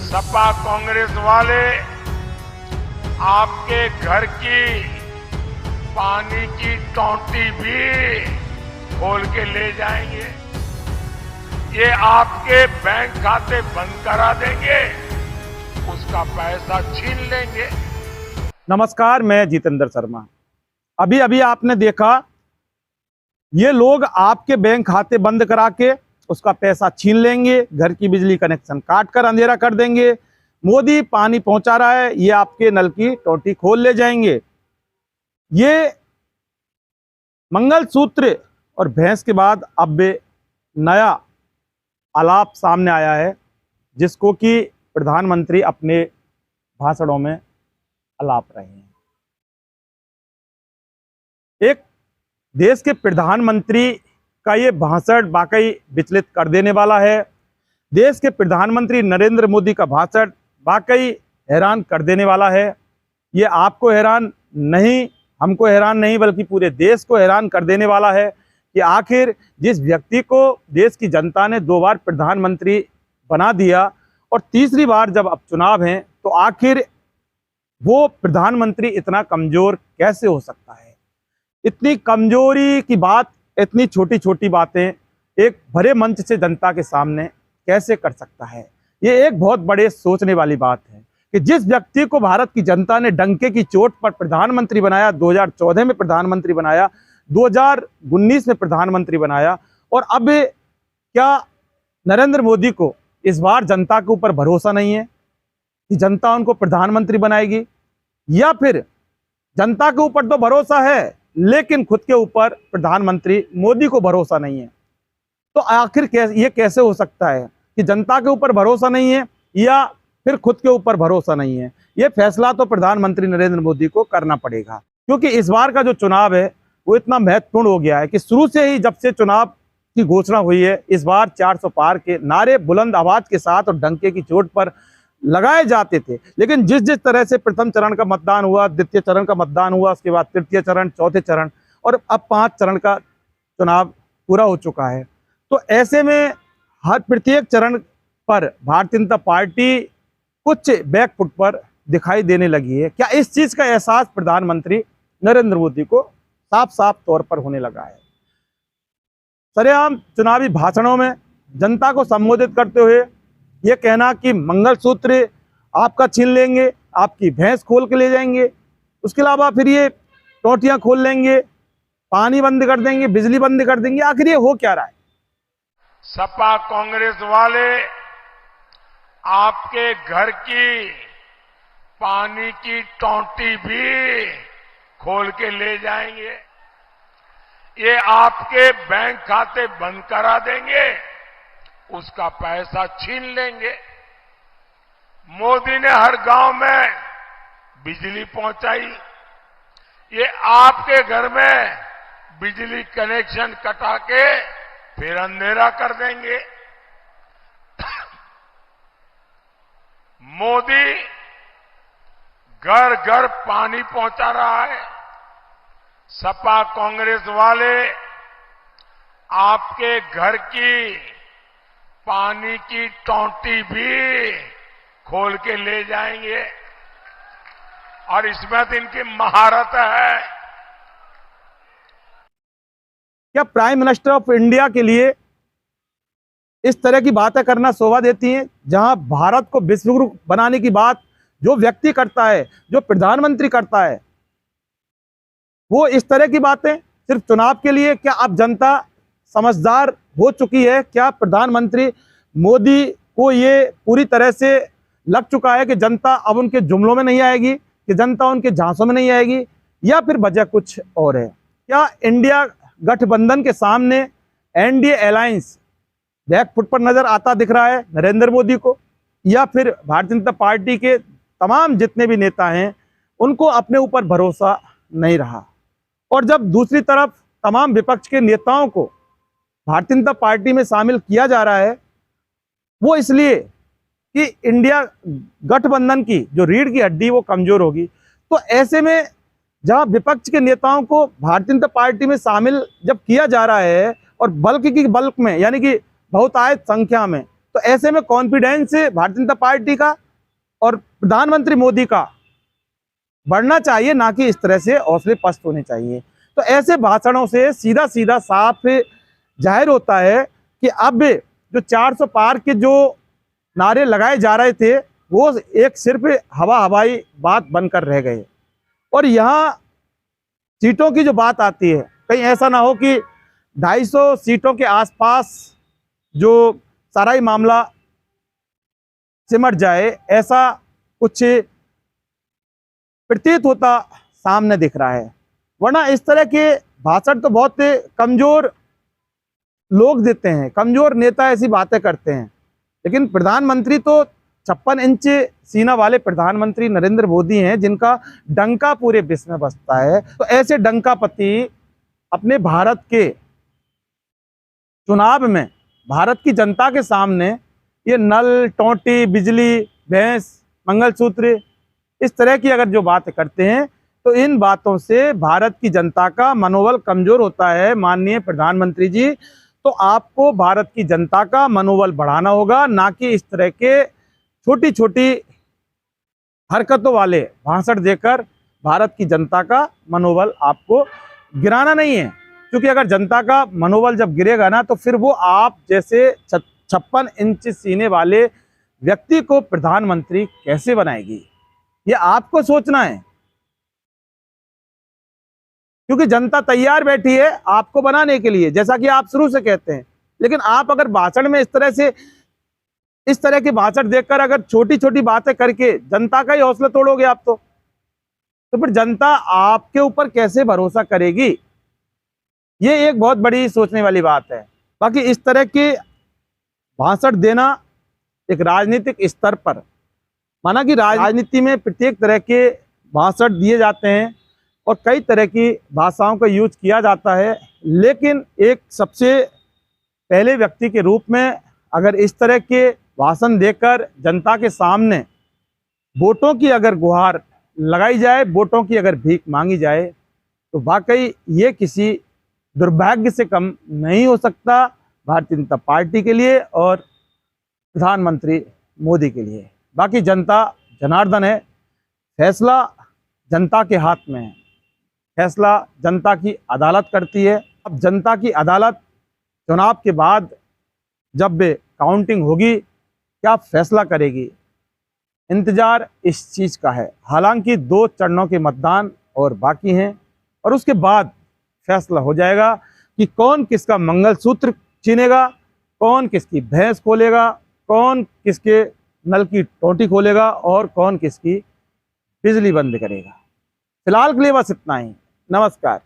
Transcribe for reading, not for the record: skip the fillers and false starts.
सपा कांग्रेस वाले आपके घर की पानी की टोंटी भी खोल के ले जाएंगे। ये आपके बैंक खाते बंद करा देंगे, उसका पैसा छीन लेंगे। नमस्कार, मैं जितेंद्र शर्मा। अभी अभी आपने देखा ये लोग आपके बैंक खाते बंद करा के उसका पैसा छीन लेंगे, घर की बिजली कनेक्शन काट कर अंधेरा कर देंगे। मोदी पानी पहुंचा रहा है, ये आपके नल की टोटी खोल ले जाएंगे। ये मंगलसूत्र और भैंस के बाद अब नया आलाप सामने आया है, जिसको कि प्रधानमंत्री अपने भाषणों में आलाप रहे हैं। एक देश के प्रधानमंत्री का ये भाषण वाकई विचलित कर देने वाला है। देश के प्रधानमंत्री नरेंद्र मोदी का भाषण वाकई हैरान कर देने वाला है। ये आपको हैरान नहीं, हमको हैरान नहीं, बल्कि पूरे देश को हैरान कर देने वाला है कि आखिर जिस व्यक्ति को देश की जनता ने 2 बार प्रधानमंत्री बना दिया और तीसरी बार जब अब चुनाव हैं, तो आखिर वो प्रधानमंत्री इतना कमजोर कैसे हो सकता है। इतनी कमजोरी की बात, इतनी छोटी छोटी बातें एक भरे मंच से जनता के सामने कैसे कर सकता है। ये एक बहुत बड़े सोचने वाली बात है कि जिस व्यक्ति को भारत की जनता ने डंके की चोट पर प्रधानमंत्री बनाया, 2014 में प्रधानमंत्री बनाया, 2019 में प्रधानमंत्री बनाया, और अब क्या नरेंद्र मोदी को इस बार जनता के ऊपर भरोसा नहीं है कि जनता उनको प्रधानमंत्री बनाएगी, या फिर जनता के ऊपर तो भरोसा है लेकिन खुद के ऊपर प्रधानमंत्री मोदी को भरोसा नहीं है। तो आखिर ये कैसे हो सकता है कि जनता के ऊपर भरोसा नहीं है या फिर खुद के ऊपर भरोसा नहीं है। ये फैसला तो प्रधानमंत्री नरेंद्र मोदी को करना पड़ेगा, क्योंकि इस बार का जो चुनाव है वो इतना महत्वपूर्ण हो गया है कि शुरू से ही, जब से चुनाव की घोषणा हुई है, इस बार 400 पार के नारे बुलंद आवाज के साथ और डंके की चोट पर लगाए जाते थे। लेकिन जिस जिस तरह से प्रथम चरण का मतदान हुआ, द्वितीय चरण का मतदान हुआ, उसके बाद तृतीय चरण, चौथे चरण, और अब 5 चरण का चुनाव पूरा हो चुका है, तो ऐसे में हर प्रत्येक चरण पर भारतीय जनता पार्टी कुछ बैकफुट पर दिखाई देने लगी है। क्या इस चीज का एहसास प्रधानमंत्री नरेंद्र मोदी को साफ साफ तौर पर होने लगा है। सरेआम चुनावी भाषणों में जनता को संबोधित करते हुए ये कहना कि मंगलसूत्र आपका छीन लेंगे, आपकी भैंस खोल के ले जाएंगे, उसके अलावा फिर ये टोटियां खोल लेंगे, पानी बंद कर देंगे, बिजली बंद कर देंगे, आखिर ये हो क्या रहा है। सपा कांग्रेस वाले आपके घर की पानी की टोंटी भी खोल के ले जाएंगे। ये आपके बैंक खाते बंद करा देंगे, उसका पैसा छीन लेंगे। मोदी ने हर गांव में बिजली पहुंचाई, ये आपके घर में बिजली कनेक्शन कटा के फिर अंधेरा कर देंगे। मोदी घर घर पानी पहुंचा रहा है। सपा कांग्रेस वाले आपके घर की पानी की टोंटी भी खोल के ले जाएंगे, और इसमें तो इनकी महारत है। क्या प्राइम मिनिस्टर ऑफ इंडिया के लिए इस तरह की बातें करना शोभा देती हैं, जहां भारत को विश्व गुरु बनाने की बात जो व्यक्ति करता है, जो प्रधानमंत्री करता है, वो इस तरह की बातें सिर्फ चुनाव के लिए? क्या अब जनता समझदार हो चुकी है? क्या प्रधानमंत्री मोदी को ये पूरी तरह से लग चुका है कि जनता अब उनके जुमलों में नहीं आएगी, कि जनता उनके झांसों में नहीं आएगी, या फिर वजह कुछ और है? क्या इंडिया गठबंधन के सामने एनडीए अलायंस बैकफुट पर नजर आता दिख रहा है नरेंद्र मोदी को, या फिर भारतीय जनता पार्टी के तमाम जितने भी नेता हैं उनको अपने ऊपर भरोसा नहीं रहा? और जब दूसरी तरफ तमाम विपक्ष के नेताओं को भारतीय जनता पार्टी में शामिल किया जा रहा है, वो इसलिए कि इंडिया गठबंधन की जो रीढ़ की हड्डी वो कमजोर होगी। तो ऐसे में जहां विपक्ष के नेताओं को भारतीय जनता पार्टी में शामिल जब किया जा रहा है, और बल्क में, यानी कि बहुतायत संख्या में, तो ऐसे में कॉन्फिडेंस भारतीय जनता पार्टी का और प्रधानमंत्री मोदी का बढ़ना चाहिए, ना कि इस तरह से हौसले पस्त होने चाहिए। तो ऐसे भाषणों से सीधा सीधा साफ जाहिर होता है कि अब जो 400 पार के जो नारे लगाए जा रहे थे वो एक सिर्फ हवाई बात बनकर रह गए। और यहाँ सीटों की जो बात आती है, कहीं ऐसा ना हो कि 250 सीटों के आसपास जो सारा ही मामला सिमट जाए, ऐसा कुछ प्रतीत होता सामने दिख रहा है। वरना इस तरह के भाषण तो बहुत कमजोर लोग देते हैं, कमजोर नेता ऐसी बातें करते हैं, लेकिन प्रधानमंत्री तो 56 इंच सीना वाले प्रधानमंत्री नरेंद्र मोदी हैं, जिनका डंका पूरे विश्व में बजता है। तो ऐसे डंकापति अपने भारत के चुनाव में भारत की जनता के सामने ये नल, टोंटी, बिजली, भैंस, मंगलसूत्र, इस तरह की अगर जो बातें करते हैं तो इन बातों से भारत की जनता का मनोबल कमजोर होता है। माननीय प्रधानमंत्री जी, तो आपको भारत की जनता का मनोबल बढ़ाना होगा, ना कि इस तरह के छोटी छोटी हरकतों वाले भाषण देकर भारत की जनता का मनोबल आपको गिराना नहीं है। क्योंकि अगर जनता का मनोबल जब गिरेगा ना, तो फिर वो आप जैसे 56 इंच सीने वाले व्यक्ति को प्रधानमंत्री कैसे बनाएगी, ये आपको सोचना है। क्योंकि जनता तैयार बैठी है आपको बनाने के लिए, जैसा कि आप शुरू से कहते हैं। लेकिन आप अगर भाषण में इस तरह के भाषण देकर अगर छोटी छोटी बातें करके जनता का ही हौसला तोड़ोगे आप, तो फिर जनता आपके ऊपर कैसे भरोसा करेगी? ये एक बहुत बड़ी सोचने वाली बात है। बाकी इस तरह के भाषण देना एक राजनीतिक स्तर पर, माना कि राजनीति में प्रत्येक तरह के भाषण दिए जाते हैं और कई तरह की भाषाओं का यूज किया जाता है, लेकिन एक सबसे पहले व्यक्ति के रूप में अगर इस तरह के भाषण देकर जनता के सामने वोटों की अगर गुहार लगाई जाए, वोटों की अगर भीख मांगी जाए, तो वाकई ये किसी दुर्भाग्य से कम नहीं हो सकता भारतीय जनता पार्टी के लिए और प्रधानमंत्री मोदी के लिए। बाकी जनता जनार्दन है, फैसला जनता के हाथ में है, फैसला जनता की अदालत करती है। अब जनता की अदालत चुनाव के बाद जब काउंटिंग होगी क्या फैसला करेगी, इंतजार इस चीज़ का है। हालांकि 2 चरणों के मतदान और बाकी हैं और उसके बाद फैसला हो जाएगा कि कौन किसका मंगलसूत्र छीनेगा, कौन किसकी भैंस खोलेगा, कौन किसके नल की टोंटी खोलेगा और कौन किसकी बिजली बंद करेगा। फिलहाल के लिए बस इतना ही। नमस्कार।